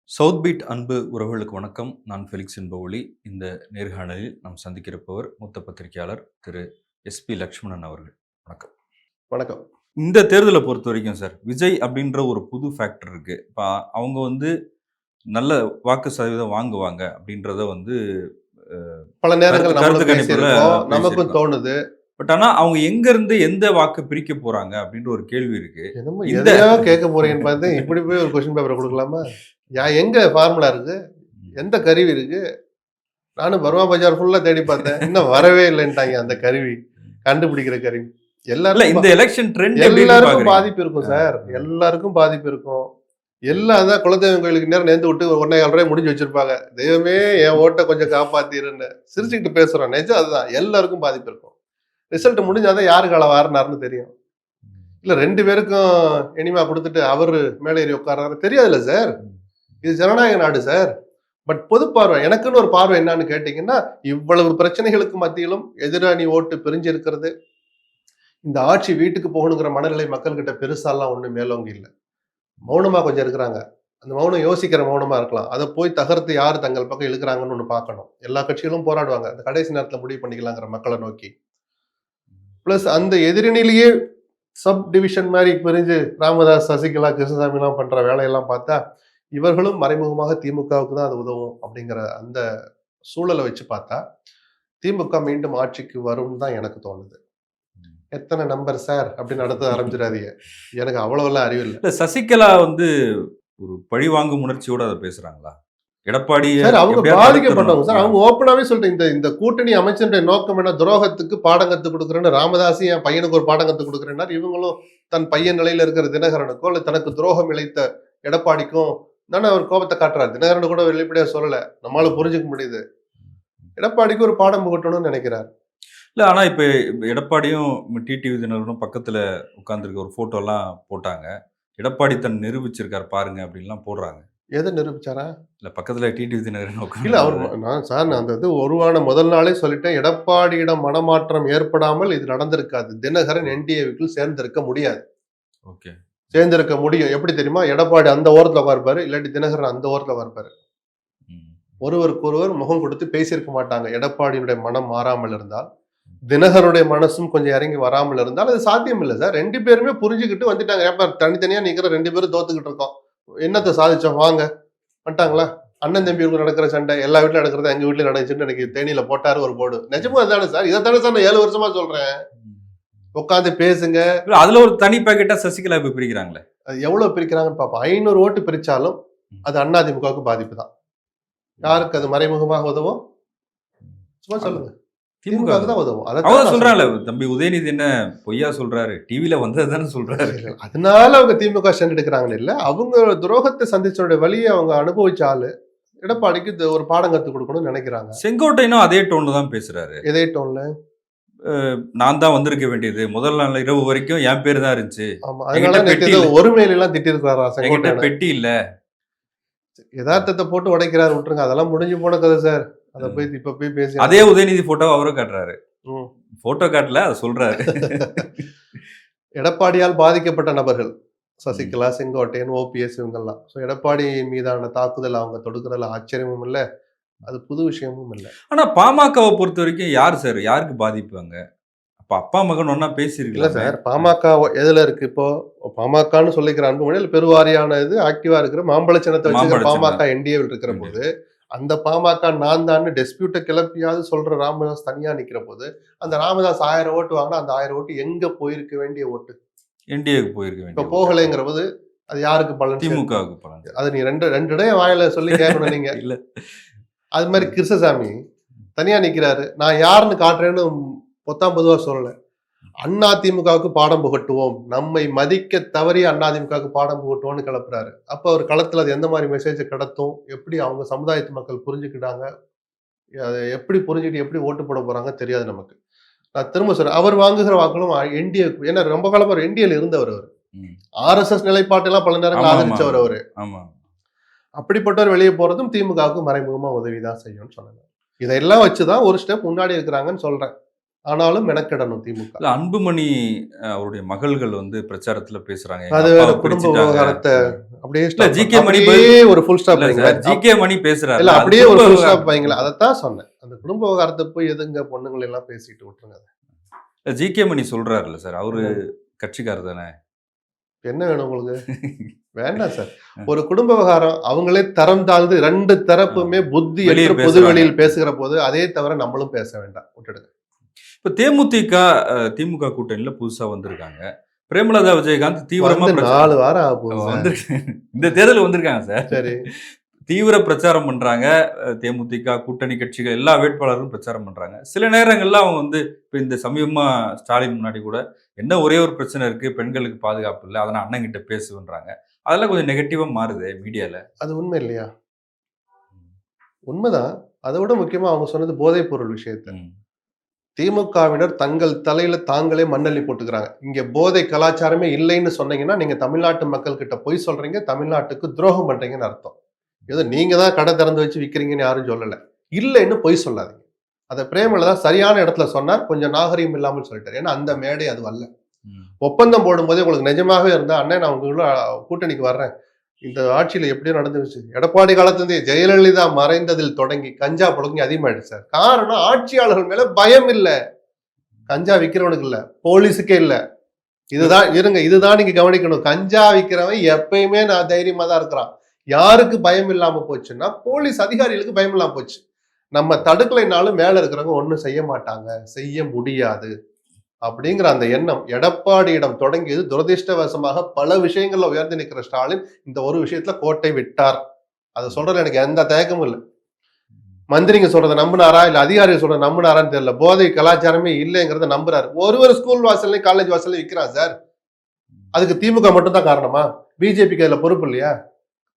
South beat அன்பு உறவுகளுக்கு வணக்கம். நான் ஃபெலிக்ஸ் என்பவொளி. இந்த நேர்காணலில் நாம் சந்திக்கிறப்பவர் மூத்த பத்திரிகையாளர் திரு எஸ்பி லக்ஷ்மணன் அவர்கள். வணக்கம். வணக்கம். இந்த தேர்தலை பொறுத்த வரைக்கும் சார், விஜய் அப்படின்ற ஒரு புது ஃபேக்டர் இருக்கு. இப்போ அவங்க வந்து நல்ல வாக்கு சதவீதம் வாங்குவாங்க அப்படின்றத வந்து பல நேரங்கள் கருத்து நம்மளும் கணிப்புல பேசியிருக்கோம். நமக்கும் பேசியிருக்கோம். தோணுது. பட் ஆனா அவங்க எங்க இருந்து எந்த வாக்கு பிரிக்க போறாங்க அப்படின்ற ஒரு கேள்வி இருக்கு. என்னமோ இந்த எதையோ கேட்க போறீங்கன்னு பார்த்தேன். இப்படி போய் ஒரு கொஸ்டின் பேப்பர் கொடுக்கலாமா? எங்க ஃபார்முலா இருக்கு? எந்த கருவி இருக்கு? நானும் பர்மா பஜார் ஃபுல்லா தேடி பார்த்தேன். இன்னும் வரவே இல்லைன்ட்டாங்க அந்த கருவி. கண்டுபிடிக்கிற கருவி. இல்ல எல்லாருக்கும் இந்த எலெக்ஷன் ட்ரெண்ட் எல்லாருக்கும் பாதிப்பு இருக்கும் சார். எல்லாருக்கும் பாதிப்பு இருக்கும். எல்லாம் தான் குலதெய்வம் கோயிலுக்கு நேரம் நேர்ந்து விட்டு 1.25 ரூபாய் முடிஞ்சு வச்சிருப்பாங்க. தெய்வமே என் ஓட்டை கொஞ்சம் காப்பாத்திருன்னு சிரிச்சுக்கிட்டு பேசுறோம். நிஜம் அதுதான். எல்லாருக்கும் பாதிப்பு இருக்கும். ரிசல்ட் முடிஞ்சாதான் யாருக்கு அளவு ஆறுனாருன்னு தெரியும். இல்ல 2 பேருக்கும் இனிமா கொடுத்துட்டு அவரு மேலே ஏறி உட்கார்றாரு தெரியாதுல்ல சார். இது ஜனநாயக நாடு சார். பட் பொது பார்வை எனக்குன்னு ஒரு பார்வை என்னன்னு கேட்டீங்கன்னா, இவ்வளவு பிரச்சனைகளுக்கு மத்தியிலும் எதிரணி ஓட்டு பிரிஞ்சிருக்கிறது. இந்த ஆட்சி வீட்டுக்கு போகணுங்கிற மனநிலை மக்கள் கிட்ட பெருசாலாம் ஒண்ணு மேலோங்கி இல்லை. மௌனமா கொஞ்சம் இருக்கிறாங்க. அந்த மௌனம் யோசிக்கிற மௌனமா இருக்கலாம். அதை போய் தகர்த்து யாரு தங்கள் பக்கம் இழுக்கிறாங்கன்னு ஒண்ணு பார்க்கணும். எல்லா கட்சிகளும் போராடுவாங்க. அந்த கடைசி நேரத்துல முடிவு பண்ணிக்கலாங்கிற மக்களை நோக்கி. பிளஸ் அந்த எதிரணிலேயே சப் டிவிஷன் மாதிரி பிரிஞ்சு ராமதாஸ், சசிகலா, கிருஷ்ணசாமி எல்லாம் பண்ற வேலையெல்லாம் பார்த்தா இவர்களும் மறைமுகமாக திமுகவுக்கு தான் அது உதவும் அப்படிங்கிற அந்த சூழலை வச்சு பார்த்தா திமுக மீண்டும் ஆட்சிக்கு வரும்னு தான் எனக்கு தோணுது. எத்தனை நம்பர் சார் அப்படின்னு நடத்த ஆரம்பிச்சிடாதீங்க. எனக்கு அவ்வளவுலாம் அறிவு இல்லை. இல்ல சசிகலா வந்து ஒரு பழிவாங்கும் உணர்ச்சியோட அதை பேசுறாங்களா? எடப்பாடி சார் அவங்க பாதிக்கப்பட்டவங்க சார். அவங்க ஓப்பனாவே சொல்லிட்டு இந்த கூட்டணி அமைச்சருடைய நோக்கம் என்ன, துரோகத்துக்கு பாடம் கத்து கொடுக்குறேன்னு ராமதாசி என் பையனுக்கு ஒரு பாடம் கத்து கொடுக்குறேன்னா, இவங்களும் தன் பையன் நிலையில இருக்கிற தினகரனுக்கோ இல்ல தனக்கு துரோகம் இழைத்த எடப்பாடிக்கும் தானே அவர் கோபத்தை காட்டுறாரு. தினகரன் கூட வெளிப்படையா சொல்லல, நம்மளால புரிஞ்சுக்க முடியுது. எடப்பாடிக்கு ஒரு பாடம் புகட்டணும்னு நினைக்கிறார். இல்ல ஆனா இப்ப எடப்பாடியும் டிடிவி தினகரனும் பக்கத்துல உட்கார்ந்துருக்க ஒரு போட்டோ எல்லாம் போட்டாங்க. எடப்பாடி தன் நிரூபிச்சிருக்காரு பாருங்க அப்படின்லாம் போடுறாங்க. எதை நிரூபிச்சாரா? இல்ல பக்கத்துல டிடிவி தினகரன் இல்ல உட்கார்ந்து அவர் நான் அந்த இது உருவான முதல் நாளே சொல்லிட்டேன். எடப்பாடியிடம் மனமாற்றம் ஏற்படாமல் இது நடந்திருக்காது. தினகரன் என்டிஏவுக்குள் சேர்ந்திருக்க முடியாது. ஓகே. சேர்ந்திருக்க முடியும். எப்படி தெரியுமா? எடப்பாடி அந்த ஓரத்துல உட்கார்ப்பாரு, இல்லாட்டி தினகரன் அந்த ஓரத்துல உட்கார்ப்பாரு. ஒருவருக்கு ஒருவர் முகம் கொடுத்து பேசியிருக்க மாட்டாங்க. எடப்பாடியுடைய மனம் மாறாமல் இருந்தால், தினகருடைய மனசும் கொஞ்சம் இறங்கி வராமல் இருந்தால் அது சாத்தியம் இல்லை சார். 2 பேருமே புரிஞ்சுக்கிட்டு வந்துட்டாங்க. ஏப்பா தனித்தனியா நிக்கிற 2 பேரும் தோத்துக்கிட்டு இருக்கோம். என்னத்தை சாதிச்சோம் வாங்க வந்துட்டாங்களா? அண்ணன் தம்பிகளுக்கு நடக்கிற சண்டை எல்லா வீட்டுல நடக்கிறது எங்க வீட்டுல நடந்துச்சுன்னு எனக்கு தேனியில போட்டாரு ஒரு போர்டு. நிஜமும் அதுதானே சார். இதைத்தானே சார் நான் 7 வருஷமா சொல்றேன். உட்காந்து பேசுங்க. அதுல ஒரு தனி பாக்கெட்டா சசிகலா இப்ப பிரிக்கிறாங்களே. அது எவ்வளவு பிரிக்கிறாங்கன்னு பார்ப்போம். 500 ஓட்டு பிரிச்சாலும் அது அதிமுகவுக்கு பாதிப்பு தான். யாருக்கு அது மறைமுகமாக உதவும்? சும்மா சொல்லுங்க. திமுக தான் உதவும். அதான் சொல்றாங்கல்ல, தம்பி உதயநிதி என்ன பொய்யா சொல்றாரு? டிவில வந்ததுதானே சொல்றாரு. அதனால அவங்க திமுக ஸ்டாண்ட் எடுக்கிறாங்கன்னு இல்ல. அவங்க துரோகத்தை சந்திச்சோட வழியை அவங்க அனுபவிச்ச ஆளு. எடப்பாடிக்கு ஒரு பாடம் கத்து கொடுக்கணும்னு நினைக்கிறாங்க. செங்கோட்டையனும் அதே டோன்ல தான் பேசுறாரு. எதே டோன்ல? நான் தான் வந்திருக்க வேண்டியது. முதல் நாள் இரவு வரைக்கும் என் பேர் தான் இருந்துச்சு. ஆமா. அதனால ஒருமையில எல்லாம் திட்டி இருக்கிறாரா செங்கோட்டை? பெட்டி இல்ல. யதார்த்தத்தை போட்டு உடைக்கிறாரு, விட்டுருங்க. அதெல்லாம் முடிஞ்சு போன கதை சார். அதை போய் இப்ப போய் பேசி அதே உதயநிதி போட்டோ அவரும் காட்டுறாரு. போட்டோ காட்டல, அதை சொல்றாரு. எடப்பாடியால் பாதிக்கப்பட்ட நபர்கள் சசிகலா, செங்கோட்டையன், ஓபிஎஸ் இவங்கெல்லாம். ஸோ எடப்பாடியின் மீதான தாக்குதல் அவங்க தொடுக்கிறதுல ஆச்சரியமும் இல்லை, அது புது விஷயமும் இல்லை. ஆனா பாமகவை பொறுத்த வரைக்கும் யார் சார், யாருக்கு பாதிப்பு அங்க? அப்ப அப்பா மகன் ஒன்னா பேசிருக்கல சார். பாமக எதுல இருக்கு இப்போ? பாமகன்னு சொல்லிக்கிற அன்புமணி பெருவாரியான இது ஆக்டிவா இருக்கிற மாம்பழ சின்னத்தை வச்சு பாமக என்டிஏவில் இருக்கிற போது அந்த பாமக நான் தான் டிஸ்பியூட்டை கிளப்பியாவது சொல்ற ராமதாஸ் தனியா நிக்கிற போது அந்த ராமதாஸ் 1000 ஓட்டு வாங்கினா அந்த 1000 ஓட்டு எங்க போயிருக்க வேண்டிய ஓட்டு? என்டிஏக்கு போயிருக்க வேண்டிய. இப்ப போகலைங்கிற போது அது யாருக்கு பலன்? திமுகவுக்கு பலன். அது நீ ரெண்டு இடையே வாயில சொல்லி கேட்கணும் நீங்க. இல்ல அது மாதிரி கிருஷ்ணசாமி தனியா நிக்கிறாரு. நான் யாருன்னு காட்டுறேன்னு பொதுவா சொல்லல. அதிமுகவுக்கு பாடம் புகட்டுவோம், நம்மை மதிக்க தவறி அதிமுகவுக்கு பாடம் புகட்டுவோம்னு கிளப்புறாரு. அப்ப அவர் களத்துல அது எந்த மாதிரி மெசேஜ் கடத்தும், எப்படி அவங்க சமுதாயத்து மக்கள் புரிஞ்சுக்கிட்டாங்க, அதை எப்படி புரிஞ்சுக்கிட்டு எப்படி ஓட்டு போட போறாங்க தெரியாது நமக்கு. நான் திரும்ப சொல்றேன், அவர் வாங்குகிற வாக்களும் என்டிஏ, ஏன்னா ரொம்ப காலம் அவர் என்டிஏல இருந்தவர். அவர் ஆர்எஸ்எஸ் நிலைப்பாட்டெல்லாம் பல நேரங்கள் ஆதரிச்சவர் அவரு. அப்படிப்பட்டவர் வெளியே போறதும் திமுகவுக்கு மறைமுகமா உதவிதான் செய்யும்னு சொன்னாங்க. இதெல்லாம் வச்சுதான் ஒரு ஸ்டெப் முன்னாடி இருக்கிறாங்கன்னு சொல்றேன். ஆனாலும் மெனக்கிடணும் திமுக. அன்புமணி அவருடைய மகள்கள் வந்து பிரச்சாரத்துல பேசுறாங்க. அது குடும்ப விவகாரத்தை அப்படியே இல்ல ஸ்டாப் ஜிகே மணி அப்படியே ஒரு ஃபுல் ஸ்டாப் இல்ல வைங்களேன். சார் ஜிகே மணி பேசுறாரு இல்ல அது அப்படியே ஒரு குடும்ப ஃபுல் ஸ்டாப் விவகாரம். வைங்களேன். அதைத்தான் சொன்னேன். அந்த குடும்ப விவகாரத்தை போய் எதுங்க பொண்ணுங்களை எல்லாம் பேசிட்டு விட்டுருங்க. ஜிகே மணி சொல்றாருல்ல சார், அவரு என்னன்னு? கட்சிக்காரர் தானே. என்ன வேணும் உங்களுக்கு? வேண்டாம் சார். ஒரு குடும்ப விவகாரம் அவங்களே தரம் தாழ்ந்து 2 தரப்புமே புத்தி வெளியே என்று பொது பேசுறாங்க. வெளியில் பேசுகிற போது அதே தவிர நம்மளும் பேச வேண்டாம். விட்டுடுங்க. இப்ப தேமுதிக திமுக கூட்டணியில புதுசா வந்திருக்காங்க. பிரேமலதா விஜயகாந்த் தீவிரமா வந்து 4 வாரம் ஆக போகுது சார். வந்து இந்த தேர்தல் வந்திருக்காங்க சார். சரி. தீவிர பிரச்சாரம் பண்றாங்க. தேமுதிக கூட்டணி கட்சிகள் எல்லா வேட்பாளரும் பிரச்சாரம் பண்றாங்க. சில நேரங்கள்ல அவங்க வந்து இப்ப இந்த சமீபமா ஸ்டாலின் முன்னாடி கூட என்ன ஒரே ஒரு பிரச்சனை இருக்கு, பெண்களுக்கு பாதுகாப்பு இல்ல, அதை நான் அண்ணன் கிட்ட பேசுவேன்றாங்க. அதெல்லாம் கொஞ்சம் நெகட்டிவா மாறுது மீடியால. அது உண்மை இல்லையா? உண்மைதான். அதை விட முக்கியமா அவங்க சொன்னது போதைப் பொருள் விஷயத்த. ம். திமுகவினர் தங்கள் தலையில தாங்களே மண்ணள்ளி போட்டுக்கிறாங்க. இங்க போதை கலாச்சாரமே இல்லைன்னு சொன்னீங்கன்னா நீங்க தமிழ்நாட்டு மக்கள் கிட்ட பொய் சொல்றீங்க, தமிழ்நாட்டுக்கு துரோகம் பண்றீங்கன்னு அர்த்தம். ஏதோ நீங்க தான் கடை திறந்து வச்சு விக்கிறீங்கன்னு யாரும் சொல்லல. இல்லைன்னு பொய் சொல்லாதீங்க. அதை பிரேமலதா சரியான இடத்துல சொன்னார். கொஞ்சம் நாகரிகம் இல்லாமல் சொல்லிட்டார். ஏன்னா அந்த மேடை அது அல்ல. ம். ஒப்பந்தம் போடும்போதே உங்களுக்கு நிஜமாவே இருந்தா அண்ணே நான் உங்களோட கூட்டணிக்கு வர்றேன். இந்த ஆட்சியில எப்படியோ நடந்துருச்சு. எடப்பாடி காலத்திலிருந்தே ஜெயலலிதா மறைந்ததில் தொடங்கி கஞ்சா புழங்கி அதிகமாயிடுச்சு சார். காரணம் ஆட்சியாளர்கள் மேல பயம் இல்ல. கஞ்சா விக்கிறவனுக்கு இல்ல, போலீஸுக்கே இல்ல. இதுதான் இருங்க, இதுதான் நீங்க கவனிக்கணும். கஞ்சா விக்கிறவன் எப்பயுமே நான் தைரியமா தான் இருக்கிறான். யாருக்கு பயம் இல்லாம போச்சுன்னா போலீஸ் அதிகாரிகளுக்கு பயம் இல்லாம போச்சு. நம்ம தடுக்கலைனாலும் மேல இருக்கிறவங்க ஒண்ணும் செய்ய மாட்டாங்க, செய்ய முடியாது அப்படிங்கிற அந்த எண்ணம் எடப்பாடியிடம் தொடங்கியது. துரதிர்ஷ்டவசமாக பல விஷயங்கள்ல உயர்ந்து நிற்கிற ஸ்டாலின் இந்த ஒரு விஷயத்துல கோட்டை விட்டார். அதை சொல்றதுல எனக்கு எந்த தயக்கமும் இல்லை. மந்திரிங்க சொல்றதை நம்பினாரா இல்ல அதிகாரிகள் சொல்றதை நம்பினாரான்னு தெரியல. போதை கலாச்சாரமே இல்லைங்கிறத நம்புறாரு. ஒரு ஸ்கூல் வாசல்லையும் காலேஜ் வாசல்லையும் விற்கிறான் சார். அதுக்கு திமுக மட்டும் தான் காரணமா? பிஜேபிக்கு அதுல பொறுப்பு இல்லையா?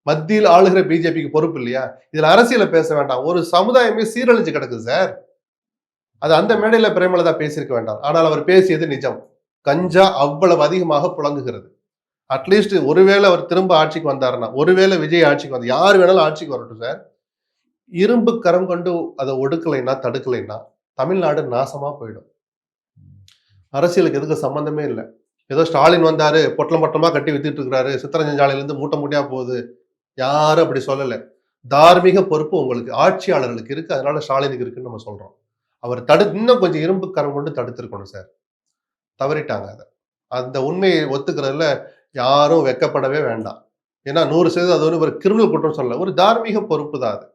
மத்தியில் ஆளுகிற பிஜேபிக்கு பொறுப்பு இல்லையா? இதுல அரசியல பேச வேண்டாம். ஒரு சமுதாயமே சீரழிஞ்சு கிடக்குது சார். அது அந்த மேடையில பிரேமலதா பேசியிருக்க வேண்டாம். ஆனால் அவர் பேசியது நிஜம். கஞ்சா அவ்வளவு அதிகமாக புழங்குகிறது. அட்லீஸ்ட் ஒருவேளை அவர் திரும்ப ஆட்சிக்கு வந்தாருன்னா, ஒருவேளை விஜய் ஆட்சிக்கு வந்து யார் வேணாலும் ஆட்சிக்கு வரட்டும் சார். இரும்பு கரம் கொண்டு அதை ஒடுக்கலைன்னா, தடுக்கலைன்னா தமிழ்நாடு நாசமா போயிடும். அரசியலுக்கு எதுக்கு சம்பந்தமே இல்லை. ஏதோ ஸ்டாலின் வந்தாரு, பொட்டலம் பொட்டலமா கட்டி வித்துட்டு இருக்கிறாரு, சித்தரஞ்சஞ்சாலையில இருந்து மூட்டை மூட்டையா போகுது. யாரும் அப்படி சொல்லல. தார்மீக பொறுப்பு உங்களுக்கு ஆட்சியாளர்களுக்கு இருக்கு. அதனால ஸ்டாலினுக்கு இருக்குன்னு நம்ம சொல்றோம். அவர் இன்னும் கொஞ்சம் இரும்பு கரம் கொண்டு தடுத்திருக்கணும் சார். தவறிட்டாங்க அதை. அந்த உண்மையை ஒத்துக்கிறதுல யாரும் வெக்கப்படவே வேண்டாம். ஏன்னா 100% அது ஒரு கிரிமினல் குற்றம் சொல்லல. ஒரு தார்மீக பொறுப்பு தான் அது.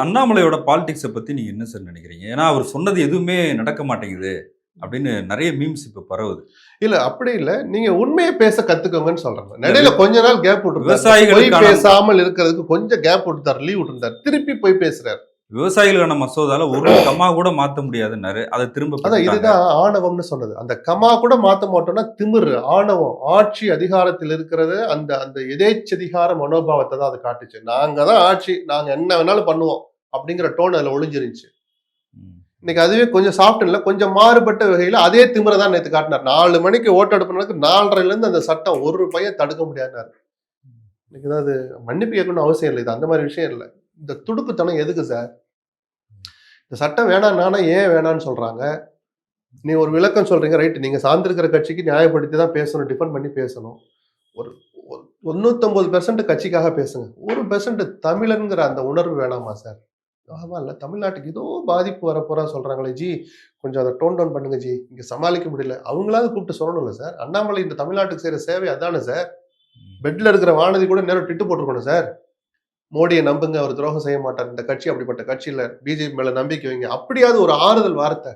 அண்ணாமலையோட பாலிடிக்ஸை பத்தி நீங்க என்ன சார் நினைக்கிறீங்க? ஏன்னா அவர் சொன்னது எதுவுமே நடக்க மாட்டேங்குது அப்படின்னு நிறைய மீம்ஸ் இப்ப பரவுது. இல்ல அப்படி இல்ல. நீங்க உண்மையை பேச கத்துக்கோங்கன்னு சொல்றாங்க. நடுவுல கொஞ்ச நாள் கேப் விட்டுருந்தாரு. பொய் விவசாயிகளுக்கான பேசாமல் இருக்கிறதுக்கு கொஞ்சம் கேப் விட்டுட்டாரு, லீவ் விட்டுருந்தாரு. திருப்பி போய் பேசுறாரு. விவசாயிகளுக்கான மசோதால ஒரு கமா கூட மாத்த முடியாதுன்னாரு. அதை திரும்ப அதான் பெற்றுட்டாங்க. இதுதான் ஆணவம்னு சொன்னது. அந்த கமா கூட மாத்த மாட்டோம்னா திமிரு, ஆணவம், ஆட்சி அதிகாரத்தில் இருக்கிறது. அந்த அந்த எதேச்சதிகார மனோபாவத்தை தான் அது காட்டுச்சு. நாங்க தான் ஆட்சி, நாங்க என்ன வேணாலும் பண்ணுவோம் அப்படிங்கிற டோன் அதுல ஒளிஞ்சிருந்துச்சு. இன்னைக்கு அதுவே கொஞ்சம் சாஃப்ட் இல்ல, கொஞ்சம் மாறுபட்ட வகையில அதே திமிரை தான் நேத்து காட்டினார். 4 மணிக்கு ஓட்டெடுப்புனதுக்கு 4:30ல இருந்து அந்த சட்டம் ஒரு பையன் தடுக்க முடியாதுனாரு. இன்னைக்கு தான் அது மன்னிப்பு கேட்கணும்னு அவசியம் இல்லை. இது அந்த மாதிரி விஷயம் இல்லை. இந்த துடுக்குத்தனம் எதுக்கு சார்? இந்த சட்டம் வேணாம்னா ஏன் வேணாம்னு சொல்றாங்க? நீ ஒரு விளக்கம் சொல்றீங்க, ரைட். நீங்க சார்ந்திருக்கிற கட்சிக்கு நியாயப்படுத்தி தான் பேசணும், டிஃபெண்ட் பண்ணி பேசணும். ஒரு 99% கட்சிக்காக பேசுங்க. 1% தமிழன்கிற அந்த உணர்வு வேணாமா சார்? ஆமா இல்ல, தமிழ்நாட்டுக்கு ஏதோ பாதிப்பு வரப்போறா சொல்றாங்களே ஜி, கொஞ்சம் அதை டோன் டவுன் பண்ணுங்க ஜி, இங்க சமாளிக்க முடியல. அவங்களாவது கூப்பிட்டு சொல்லணும்ல சார். அண்ணாமலை இந்த தமிழ்நாட்டுக்கு செய்யற சேவை அதானே சார். பெட்ல இருக்கிற வானதி கூட நேரம் டிட்டு போட்டுருக்கணும் சார். மோடியை நம்புங்க, அவர் துரோகம் செய்ய மாட்டார், இந்த கட்சி அப்படிப்பட்ட கட்சி இல்ல, பிஜேபி மேல நம்பிக்கை வைங்க, அப்படியாவது ஒரு ஆறுதல் வார்த்தை.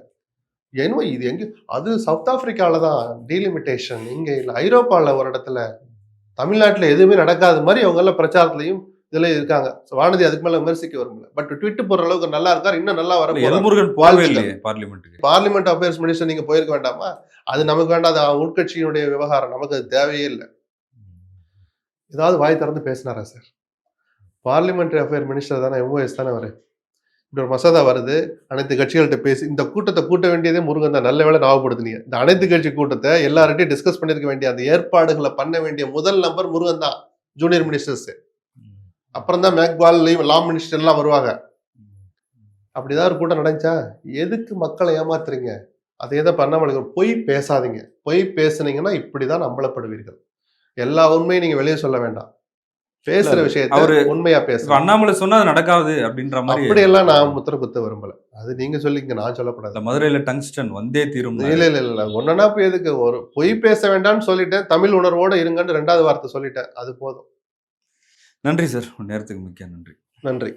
ஏன்னா இது எங்க, அது சவுத் ஆப்பிரிக்கால தான் டீலிமிட்டேஷன், இங்க இல்ல ஐரோப்பால ஒரு இடத்துல. தமிழ்நாட்டுல எதுவுமே நடக்காத மாதிரி அவங்க எல்லாம் பிரச்சாரத்திலையும் இதுல இருக்காங்க. வானதி அதுக்கு மேல விமர்சிக்க வரும்ல. பட் ட்விட் போடுற அளவுக்கு நல்லா இருக்காரு, இன்னும் நல்லா வர எல்முருகன் போகவே இல்லையே பார்லிமெண்ட்டுக்கு. பார்லிமெண்ட் அஃபேர்ஸ் மினிஸ்டர் நீங்க போயிருக்க வேண்டாமா? அது நமக்கு வேண்டாம், அது உட்கட்சியினுடைய விவகாரம், நமக்கு அது தேவையே இல்லை. ஏதாவது வாய் திறந்து பேசினாரா சார்? பார்லிமெண்டரி அஃபேர் மினிஸ்டர் தானே, எம்ஓஎஸ் தானே அவரு. இப்படி ஒரு மசோதா வருது, அனைத்து கட்சிகள்கிட்ட பேசி இந்த கூட்டத்தை கூட்ட வேண்டியதே முருகன் தான். நல்ல வேளை ஞாபகப்படுத்தினீங்க. இந்த அனைத்து கட்சி கூட்டத்தை எல்லார்ட்டையும் டிஸ்கஸ் பண்ணிருக்க வேண்டிய அந்த ஏற்பாடுகளை பண்ண வேண்டிய முதல் நம்பர் முருகன் தான். ஜூனியர் மினிஸ்டர்ஸ் அப்புறம் தான் மேக்வால், லா மினிஸ்டர் எல்லாம் வருவாங்க. அப்படிதான் ஒரு கூட்டம் நடந்துச்சா? எதுக்கு மக்களை ஏமாத்துறீங்க? அதே தான் பண்ணாமல் பொய் பேசாதீங்க. பொய் பேசுனீங்கன்னா இப்படிதான் அம்பலப்படுவீர்கள். எல்லா உண்மையும் நீங்க வெளியே சொல்ல வேண்டாம். பேசுற விஷயத்த அவரு உண்மையா இப்ப பேசலாம். அண்ணாமலை சொன்னா அது நடக்காது அப்படின்ற மாதிரி அப்படியெல்லாம் நான் முத்திர குத்த விரும்பல. அது நீங்க சொல்லிக்கங்க, நான் சொல்லக்கூடாது. இந்த மதுரையில டங்ஸ்டன் வந்தே தீரும். இல்ல. ஒன்னொன்னா போய் எதுக்கு? ஒரு பொய் பேச வேண்டாம்னு சொல்லிட்டேன். தமிழ் உணர்வோட இருங்கன்னு 2வது வார்த்தை சொல்லிட்டேன். அது போதும். நன்றி சார். உங்க நேரத்துக்கு மிக்க நன்றி. நன்றி.